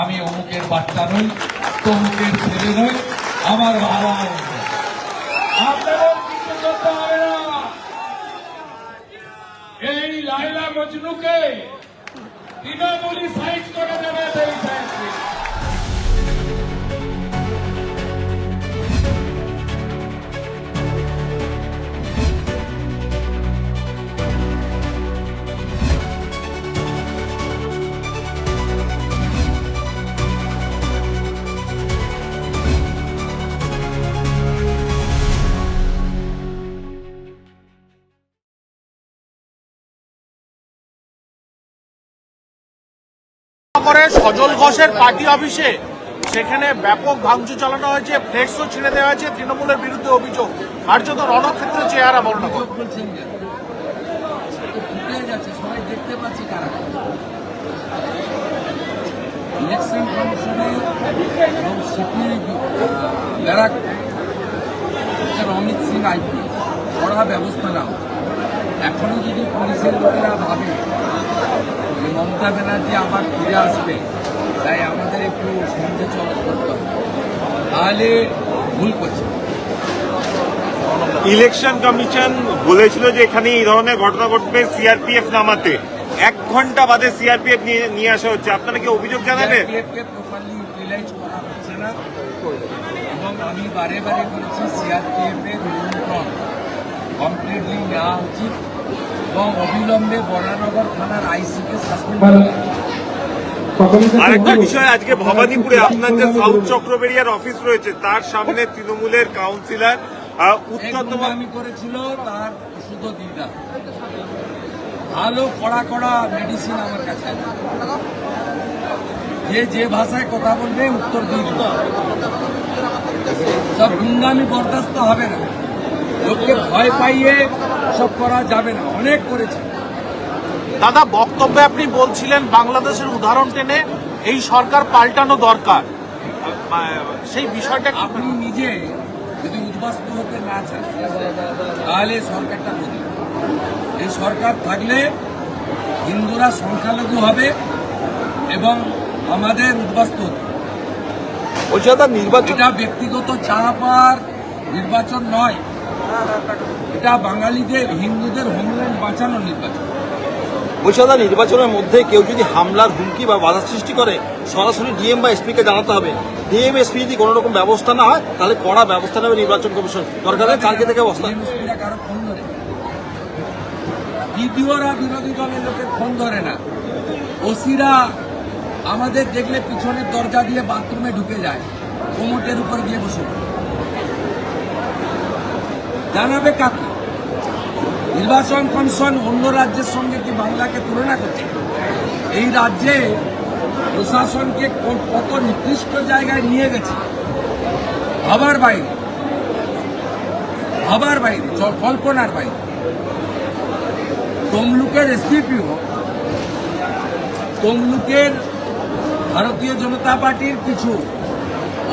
আমি অমুকের বাচ্চা নই, তমুকের ছেলে নই, আমার বাবা। আপনাদের কিছু করতে হবে না। এই লাইলা মজনুকে তৃণমূলী সাইজ করে দেবে। সজল ঘোষের পার্টি অফিসে সেখানে ব্যাপক ভাঙচুর চালানো হয়েছে, ফ্লেক্সও ছিঁড়ে দেওয়া হয়েছে, তৃণমূলের বিরুদ্ধে অভিযোগ। আর যত রণক্ষেত্রে চেহারা বর্ণনা বলছেন সবাই দেখতে পাচ্ছি কারা ইলেকশন কমিশনে এবং সিপিআই অমিত সিং আইপি কড়া ব্যবস্থা নাও। এখনো যদি পুলিশের লোকেরা ভাবে যে মমতা ব্যানার্জি আবার ফিরে আসবে, তাই আমাদের একটু সংযোজন করতে হবে, তাহলে ভুল করছে। ইলেকশন কমিশন বলেছিল যে এখানে এই ধরনের ঘটনা ঘটবে, সিআরপিএফ নামাতে। 1 ঘন্টা বাদে সিআরপিএফ নিয়ে আসা হচ্ছে। আপনারা কি অভিযোগ জানাবেন? সিআরপিএফকে প্রপারলি ইউটিলাইজ করা হচ্ছে না, এবং আমি বারে বারে বলেছি সিআরপিএফ এর নিয়ন্ত্রণ কমপ্লিটলি নেওয়া উচিত এবং অবিলম্বে বরানগর থানার আইসিকে সাসপেন্ড করা উচিত। আরেকটা বিষয়, আজকে ভবানীপুরে আপনার যে সাউথ চক্রবেড়িয়ার অফিস রয়েছে তার সামনে তৃণমূলের কাউন্সিলর উত্তরতম আমি করেছিল, তার ওষুধও দিয়ে দাও। ভালো কড়া কড়া মেডিসিন আমার কাছে আছে, যে ভাষায় কথা বলবে উত্তর দিয়ে দেব। সব গুন্ডামি বরদাস্ত হবে না, লোককে ভয় পাইয়ে সব করা যাবে না। অনেক করেছে দাদা, বক্তব্যে আপনি বলছিলেন বাংলাদেশের উদাহরণ টেনে এই সরকার পাল্টানো দরকার, সেই বিষয়টা আপনি নিজে যদি উদ্বাস্তু হতে না চান তাহলে সরকারটা বদলে। এই সরকার থাকলে হিন্দুরা সংখ্যালঘু হবে এবং আমাদের উদ্বাস্তু হতে। এটা ব্যক্তিগত চাপ আর নির্বাচন নয়, এটা বাঙালিদের হিন্দুদের হোমল্যান্ড বাঁচানোর নির্বাচন। নির্বাচনের মধ্যে কেউ যদি হামলার হুমকি বা বাধা সৃষ্টি করে সরাসরি ডিএম বা এসপি কে জানাতে হবে। ডিএম এসপি যদি কোনো রকম ব্যবস্থা না হয় তাহলে কড়া ব্যবস্থা নেবে নির্বাচন কমিশন। দরকার চালকে থেকে অবস্থা কারো ফোন ধরে, বিডিওরা বিরোধী দলের লোকের ফোন ধরে না, ওসিরা আমাদের দেখলে পিছনের দরজা দিয়ে বাথরুমে ঢুকে যায়, কোমটের উপর গিয়ে বসে জানাবে কাকে? নির্বাচন কমিশন অন্য রাজ্যের সঙ্গে কি বাংলাকে তুলনা করছে? এই রাজ্যে প্রশাসনকে কত নির্দিষ্ট জায়গায় নিয়ে গেছে, ভাবার বাইরে, কল্পনার বাইরে। তমলুকের এসডিপিও তমলুকের ভারতীয় জনতা পার্টির কিছু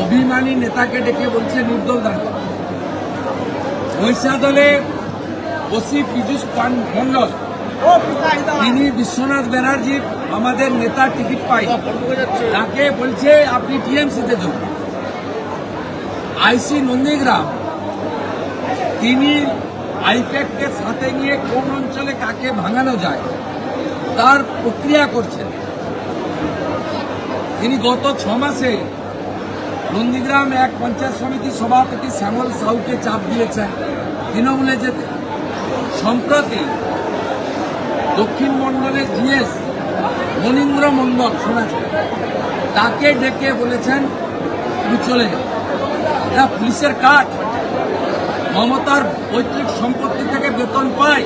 অভিমানী নেতাকে ডেকে বলছে নির্দল দাঁড়িয়ে। মহিষাদলের ওসি পীযূষ মন্ডল, তিনি বিশ্বনাথ ব্যানার্জির আমাদের নেতা টিকিট পাই, তাকে বলছে আপনি টিএমসিতে যোগ। আইসি নন্দীগ্রাম, তিনি আইপ্যাককে সাথে নিয়ে কোন অঞ্চলে কাকে ভাঙানো যায় তার প্রক্রিয়া করছেন। তিনি গত 6 মাসে নন্দীগ্রাম এক পঞ্চায়েত সমিতির সভাপতি শ্যামল সাউকে চাপ দিয়েছেন তৃণমূলে যেতে। সম্প্রতি দক্ষিণ মন্ডলের জিএস মনীন্দ্র মন্ডল শোনাচ্ছে, তাকে ডেকে বলেছেন তুমি চলে যাও। এরা পুলিশের কাজ, মমতার পৈতৃক সম্পত্তি থেকে বেতন পায়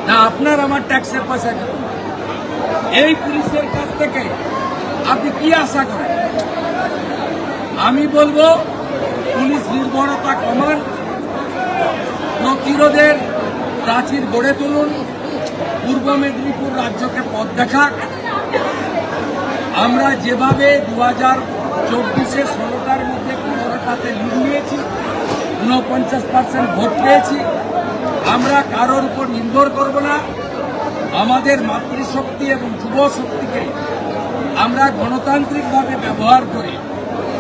না আপনার আমার ট্যাক্সের পয়সা দেন? এই পুলিশের কাছ থেকে আপনি কি আশা করেন? আমি বলবো পুলিশ নির্ভরতা কমান, প্রতিরোধের প্রাচীর গড়ে তুলুন, পূর্ব মেদিনীপুর রাজ্যকে পথ দেখাক। আমরা যেভাবে 2024-এ 16টার মধ্যে 15টাতে লিড নিয়েছি, 49% ভোট পেয়েছি, আমরা কারোর উপর নির্ভর করব না। আমাদের মাতৃশক্তি এবং যুব শক্তিকে আমরা গণতান্ত্রিকভাবে ব্যবহার করে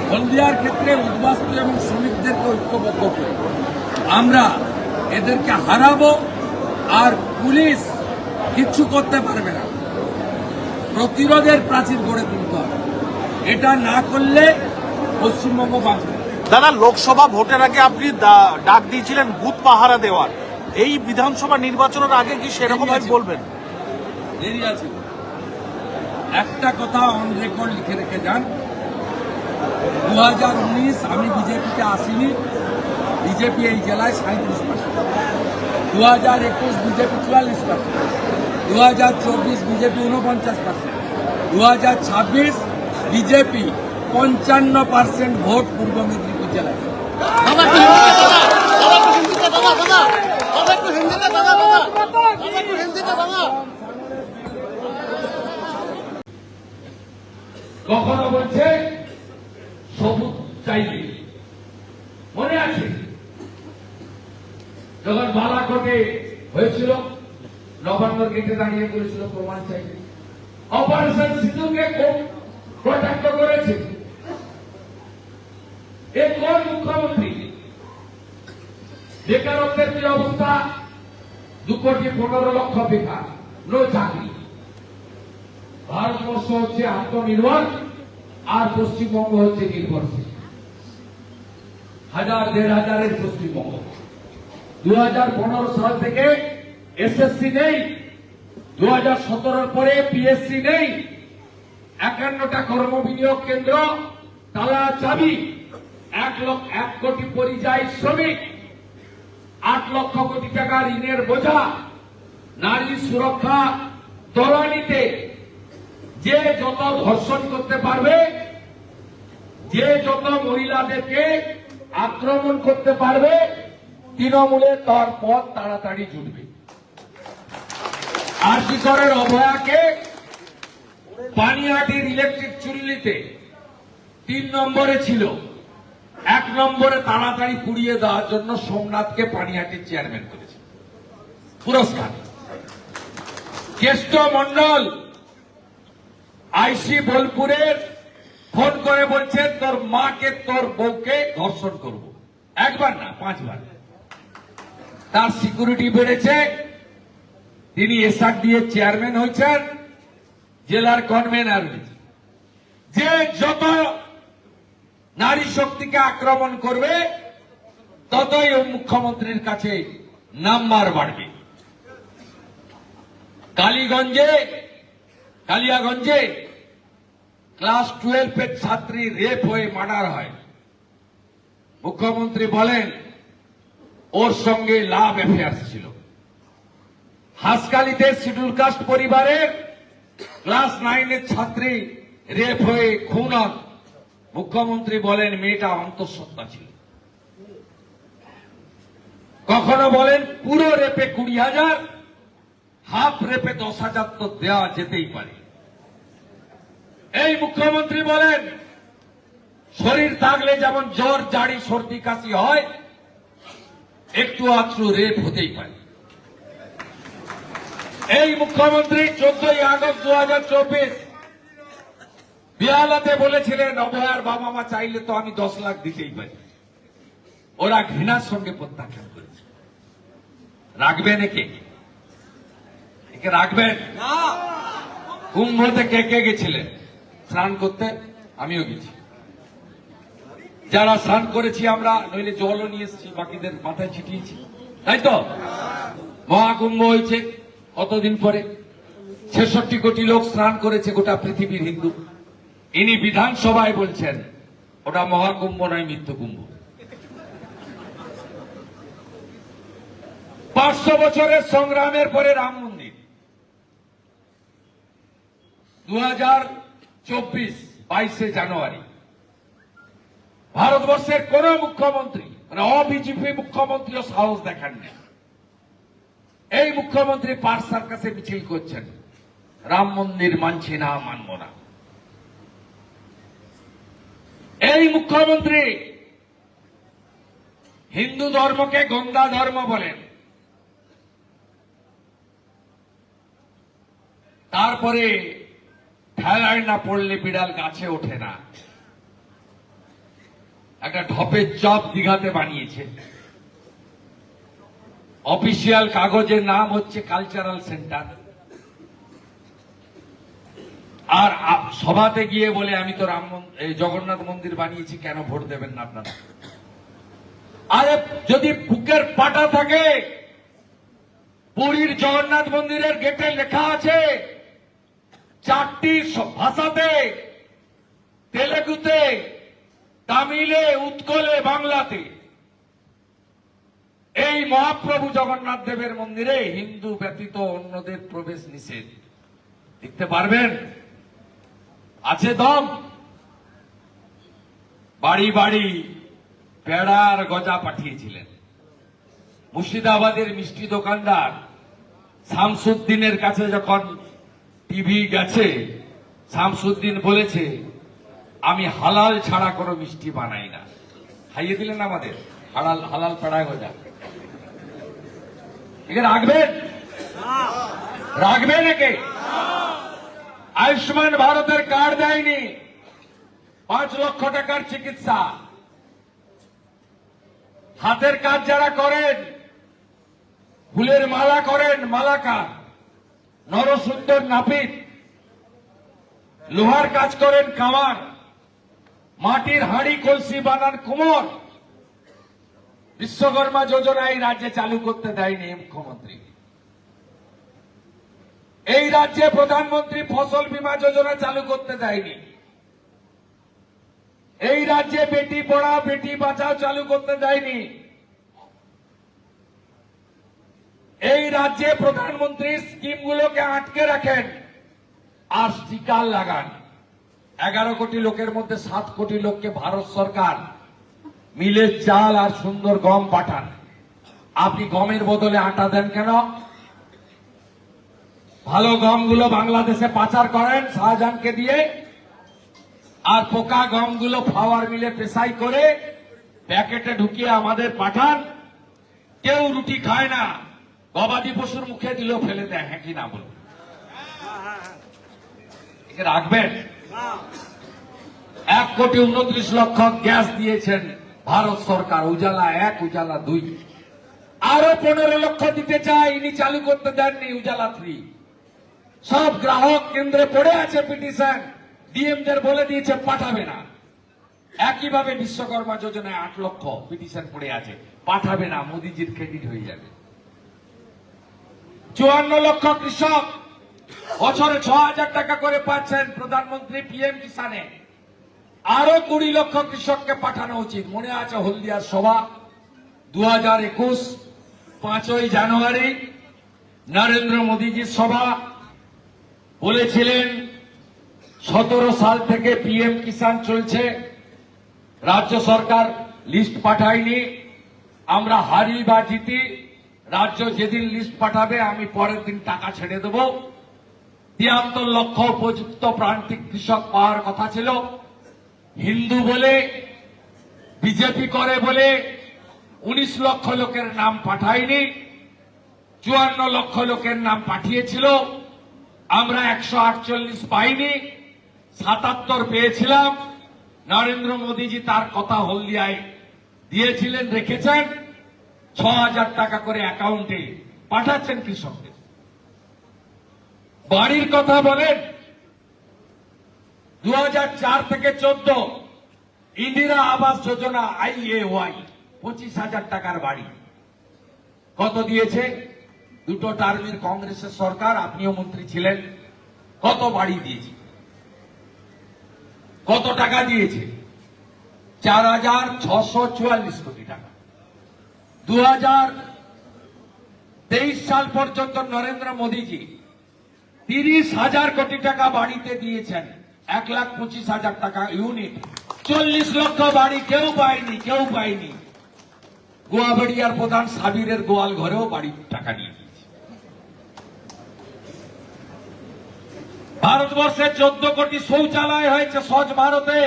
হলদিয়ার ক্ষেত্রে উদ্বাস্তু এবং শ্রমিকদেরকে ঐক্যবদ্ধ করে আমরা এদেরকে হারাবো, আর পুলিশ কিচ্ছু করতে পারবে না। প্রতিরোধের প্রাচীর গড়ে তুলতে হবে। এটা না করলে পশ্চিমবঙ্গ বাঁচবে। দাদা, লোকসভা ভোটের আগে আপনি ডাক দিয়েছিলেন বুথ পাহারা দেওয়ার, এই বিধানসভা নির্বাচনের আগে কি সেরকম ভাবে বলবেন? দেরি আছে। একটা কথা অন রেকর্ড লিখে রেখে যান, 2019 আমি বিজেপিতে আসিনি, বিজেপি এই জেলায় 37%, 2021 বিজেপি 44%, 2024 বিজেপি 49%, 2026 বিজেপি 55% ভোট পূর্ব মেদিনীপুর জেলায়। কখনো বলছে সবুজ চাইবে, মনে আছে যখন বালাকোটে হয়েছিল, নবান্ন গেটে দাঁড়িয়ে বলেছিল প্রমাণ চাইবে। অপারেশন সিঁদুরকে কটাক্ষ করেছে। এ কোন মুখ্যমন্ত্রী? বেকারত্বের কি অবস্থা? 2,15,00,000 বেকার, নো চাকরি। ভারতবর্ষ হচ্ছে আত্মনির্ভর আর পশ্চিমবঙ্গ হচ্ছে নির্ভরশীল। হাজার দেড় হাজারের পশ্চিমবঙ্গ। 2015 সাল থেকে এসএসসি নেই, 2017 পরে পিএসসি নেই, 51টা কর্মবিনিয়োগ কেন্দ্র তালা চাবি, 1 কোটি পরিযায়ী শ্রমিক, 8 লক্ষ কোটি টাকা ঋণের বোঝা, নারী সুরক্ষা তলানিতে। যে যত ধর্ষণ করতে পারবে, যে যত মহিলাদেরকে আক্রমণ করতে পারবে, তৃণমূলে তার পথ তাড়াতাড়ি জুটবে। আরজিকরের অভয়াকে পানিহাটির ইলেকট্রিক চুল্লিতে 3 নম্বরে ছিল, 1 নম্বরে তাড়াতাড়ি পুড়িয়ে দেওয়ার জন্য সোমনাথকে পানিহাটির চেয়ারম্যান করেছে পুরস্কার। কেষ্ট মন্ডল আইসি বোলপুরের ফোন করে বলছে তোর মাকে তোর বউকে ধর্ষণ করব, 1 বার না 5 বার। তার সিকিউরিটি বেড়েছে, তিনি এসআরডি এর চেয়ারম্যান হয়েছেন, জেলার কনভেনার হয়েছে। যে যত নারী শক্তিকে আক্রমণ করবে, ততই মুখ্যমন্ত্রীর কাছে নাম্বার বাড়বে। কালিয়াগঞ্জে ক্লাস 12 এর ছাত্রী রেপ হয়ে মার্ডার হয়। মুখ্যমন্ত্রী বলেন ওর সঙ্গে লাভ অ্যাফেয়ার্স ছিল। হাসকালিতে শিডিউল কাস্ট পরিবারের ক্লাস 9 এর ছাত্রী রেপ হয়ে খুন হন। মুখ্যমন্ত্রী বলেন মেয়েটা অন্তঃসত্ত্বা ছিল। কখনো বলেন পুরো রেপে 20,000, হাফ রেপে 10,000 তো দেওয়া যেতেই পারে। এই মুখ্যমন্ত্রী বলেন শরীর থাকলে যেমন জ্বর, জাড়ি, সর্দি, কাশি হয়, একটু আধটু রেপ হতেই পারে। এই মুখ্যমন্ত্রী 14ই আগস্ট 2024 বিয়ালাতে বলেছিলেন অভয়ার বাবা মা চাইলে তো আমি 10 লাখ দিতেই পারি। ওরা ঘৃণার সঙ্গে প্রত্যাখ্যান করেছে। রাখবেন একে? একে রাখবেন না? কুম্ভতে কে কে গেছিলেন স্নান করতে? আমিও গেছি। যারা স্নান করেছি আমরা, নইলে জলও নিয়ে এসেছি, বাকিদের মাথায় ছিটিয়েছি, তাই তো? মহাকুম্ভ হয়েছে কতদিন পরে, 66 কোটি লোক স্নান করেছে গোটা পৃথিবীর হিন্দু। ইনি বিধানসভায় বলছেন ওটা মহাকুম্ভ নয়, মৃত্যু কুম্ভ। 500 বছরের সংগ্রামের পরে রাম মন্দির 2024 22শে জানুয়ারি। ভারতবর্ষের কোন মুখ্যমন্ত্রী, মানে অবিজেপি মুখ্যমন্ত্রীও সাহস দেখান না। এই মুখ্যমন্ত্রী পার্ক সার্কাসে মিছিল করছেন, রাম মন্দির মানছি না, মানব না। এই মুখ্যমন্ত্রী হিন্দু ধর্মকে গঙ্গা ধর্ম বলেন। তারপরে ঠেলায় না পড়লে বিড়াল গাছে ওঠে না। একটা ঢপের চপ দীঘাতে বানিয়েছে, অফিসিয়াল কাগজের নাম হচ্ছে কালচারাল সেন্টার, আর সভাতে গিয়ে বলে আমি তো জগন্নাথ মন্দির বানিয়েছি, কেন ভোট দেবেন না আপনারা? আরে যদি বুকের পাটা থাকে, পুরীর জগন্নাথ মন্দিরের গেটে লেখা আছে 4টি ভাষাতে, তেলেগুতে, তামিলে, উৎকলে, বাংলাতে, এই মহাপ্রভু জগন্নাথ দেবের মন্দিরে হিন্দু ব্যতীত অন্যদের প্রবেশ নিষেধ। লিখতে পারবেন? আছে দম? বাড়ি বাড়ি পেড়ার গজা পাঠিয়েছিলেন। মুর্শিদাবাদের মিষ্টি দোকানদার শামসুদ্দিনের কাছে যখন টিভি গেছে, শামসুদ্দিন বলেছে আমি হালাল ছাড়া কোনো মিষ্টি বানাই না। খাইয়ে দিলেন আমাদের হালাল পেড়া গজা। একে রাখবেন? রাখবেন একে? আয়ুষ্মান ভারতের কার্ড দেয়নি, 5 লক্ষ টাকার চিকিৎসা। হাতের কাজ যারা করেন, ফুলের মালা করেন, মালাকার, নরসুন্দর নাপিত, লোহার কাজ করেন কামার, মাটির হাঁড়ি কলসি বানান কুমোর, বিশ্বকর্মা যোজনা এই রাজ্যে চালু করতে দেয়নি মুখ্যমন্ত্রী। এই রাজ্যে প্রধানমন্ত্রী ফসল বীমা যোজনা চালু করতে দেয়নি। এই রাজ্যে বেটি পড়াও বেটি বাঁচাও চালু করতে দেয়নি। এই রাজ্যে প্রধানমন্ত্রীর স্কিমগুলোকে আটকে রাখেন আর স্টিকার লাগান। 11 কোটি লোকের মধ্যে 7 কোটি লোককে ভারত সরকার মিলের চাল আর সুন্দর গম পাঠান। আপনি গমের বদলে আটা দেন কেন? ভালো গমগুলো বাংলাদেশে পাচার করেন শাহজাহানকে দিয়ে, আর পোকা গমগুলো ফ্লাওয়ার মিলে পেশাই করে প্যাকেটে ঢুকিয়ে আমাদের পাঠান। কেউ রুটি খায় না, গবাদি পশুর মুখে দিলেও ফেলে দেয়। হ্যাঁ কি না বলুন? একে রাখবেন? 1,29,00,000 গ্যাস দিয়েছেন ভারত সরকার, উজালা 1, উজালা 2। আরো 15 লক্ষ দিতে চাই, ইনি চালু করতে দেননি উজালা 3। সব গ্রাহক কেন্দ্রে পড়ে আছে পিটিশন, ডিএমদের বলে দিয়েছে পাঠাবে না। একইভাবে বিশ্বকর্মা যোজনায় 8 লক্ষ পিটিশন পড়ে আছে, পাঠাবে না, মোদিজির ক্রেডিট হয়ে যাবে। 54 লক্ষ কৃষক বছরে 6,000 টাকা করে পাচ্ছেন প্রধানমন্ত্রী পিএম কিষানে। আরো 20 লক্ষ কৃষককে পাঠানো উচিত। মনে আছে হলদিয়ার সভা 2021 5ই জানুয়ারি নরেন্দ্র মোদীজির সভা, বলেছিলেন 17 সাল থেকে পিএম কিষান চলছে, রাজ্য সরকার লিস্ট পাঠায়নি, আমরা হারি বা জিতি, রাজ্য যেদিন লিস্ট পাঠাবে আমি পরের দিন টাকা ছেড়ে দেব। 73 লক্ষ উপযুক্ত প্রান্তিক কৃষক পাওয়ার কথা ছিল। হিন্দু বলে, বিজেপি করে বলে 19 লক্ষ লোকের নাম পাঠায়নি, 54 লক্ষ লোকের নাম পাঠিয়েছিল। আমরা 148 পাইনি, 77 পেয়েছিলাম। নরেন্দ্র মোদীজি তার কথা হলদিয়ায় দিয়েছিলেন, রেখেছেন। 6,000 টাকা করে অ্যাকাউন্টে পাঠাচ্ছেন কৃষকদের। বাড়ির কথা বলেন, 2004 থেকে 14 ইন্দিরা আবাস যোজনা IAY 25,000 টাকার বাড়ি কত দিয়েছে? 2 টার্মের কংগ্রেসের সরকার, আপনিও মন্ত্রী ছিলেন। কত বাড়ি দিয়েছে? কত টাকা দিয়েছে? 4,644 কোটি টাকা। 2023 সাল পর্যন্ত নরেন্দ্র মোদীজি 30,000 কোটি টাকা বাড়িতে দিয়েছেন, 1,25,000 টাকা ইউনিট। 40 লক্ষ বাড়ি কেউ পায়নি, কেউ পায়নি। গোয়াবাড়িয়ার প্রধান সাবিরের গোয়াল ঘরেও বাড়ির টাকা নিয়ে দিয়েছে। ভারতবর্ষে 14 কোটি শৌচালয় হয়েছে স্বচ্ছ ভারতে।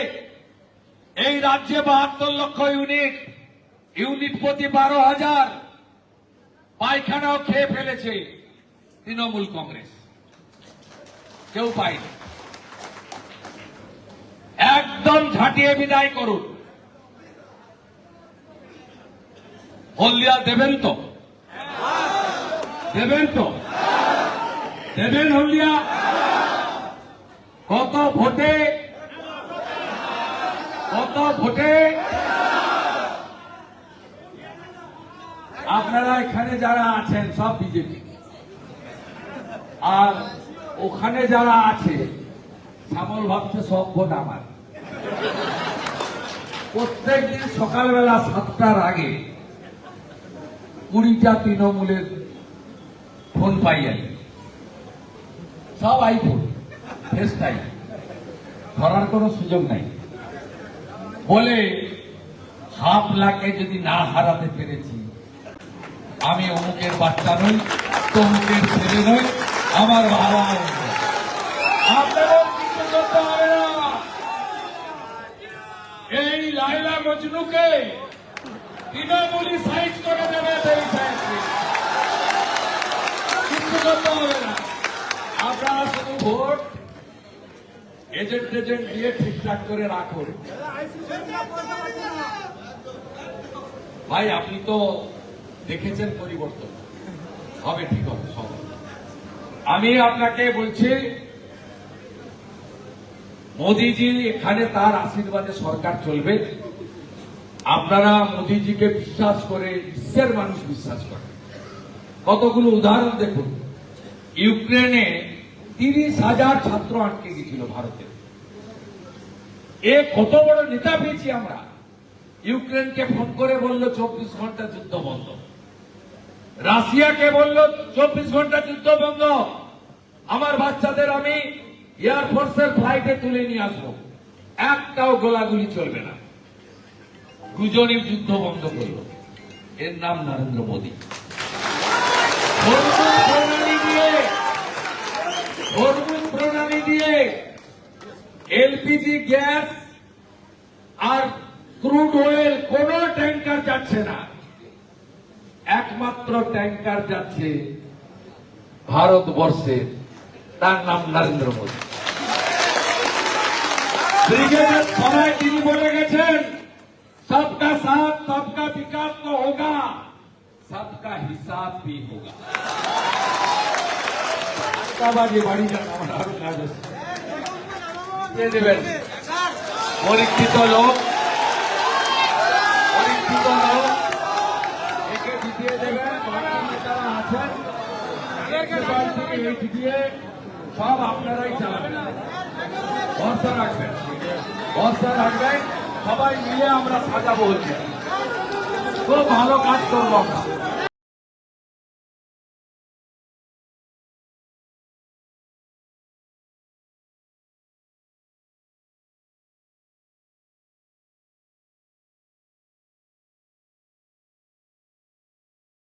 এই রাজ্যে 72 লক্ষ ইউনিট, ইউনিট প্রতি 12,000। পায়খানাও খেয়ে ফেলেছে তৃণমূল কংগ্রেস, কেউ পায়নি। একদম ঝাঁটিয়ে বিদায় করুন। হলদিয়া দেবেন তো? দেবেন তো? দেবেন হলদিয়া? কত ভোটে? কত ভোটে? আপনারা এখানে যারা আছেন সব বিজেপি, আর ওখানে যারা আছে শ্যামল ভাবছে সব ভোট আমার। প্রত্যেকদিন সকালবেলা 7টার আগে 20টা তৃণমূলের ফোন পাই আমি, সব আইফোন, ফেস টাইম, ধরার কোনো সুযোগ নাই। বলে হাফ লাখে যদি না হারাতে পেরেছি, আমি অমুকের বাচ্চা নই, তমুকের ছেলে নই, আমার বাবা। আপনারও কিছু করতে হবে না। এই লাইলা মজনুকে তৃণমূলী সাইজ করে দেবে, কিছু করতে হবে না। আপনারা শুধু ভোট এজেন্ট দিয়ে ঠিকঠাক করে রাখুন। ভাই আপনি তো দেখেছেন পরিবর্তন হবে, ঠিক হবে সব। আমি আপনাকে বলছি, মোদিজি এখানে তার আশীর্বাদে সরকার চলবে। আপনারা মোদিজিকে বিশ্বাস করে, বিশ্বের মানুষ বিশ্বাস করে। কতগুলো উদাহরণ দেখুন। ইউক্রেনে 30,000 ছাত্র আটকে গেছিল ভারতে। এ কত বড় নেতা পেয়েছি আমরা। ইউক্রেনকে ফোন করে বলল 24 ঘন্টা যুদ্ধ বন্ধ, রাশিয়াকে বলল 24 ঘন্টা যুদ্ধ বন্ধ, আমার বাচ্চাদের আমি এয়ারফোর্সের ফ্লাইটে তুলে নিয়ে আসবো, একটাও গোলাগুলি চলবে না। দুজনই যুদ্ধ বন্ধ করলো। এর নাম নরেন্দ্র মোদী। হরমুজ প্রণালী দিয়ে এলপিজি গ্যাস আর ক্রুড অয়েল কোন ট্যাঙ্কার যাচ্ছে না, একমাত্র ট্যাঙ্কার যাচ্ছে ভারতবর্ষের, তার নাম নরেন্দ্র মোদী। ব্রিগেডের সভায় তিনি বলে গেছেন, सबका साथ सबका विकास तो होगा, सबका हिसाब भी होगा। বাজে বাড়ি যান, আমার আরো কাজ আছে। দিয়ে দেবেন পরীক্ষিত লোক, পরীক্ষিত লোক একে জিতিয়ে দেবেন। বাকি যারা আছেন এই জিতিয়ে সব আপনারাই চালাবেন। ভরসা রাখবেন, ভরসা রাখবেন। সবাই মিলে আমরা সাজাবো, হচ্ছে খুব ভালো কাজ করবো আমরা।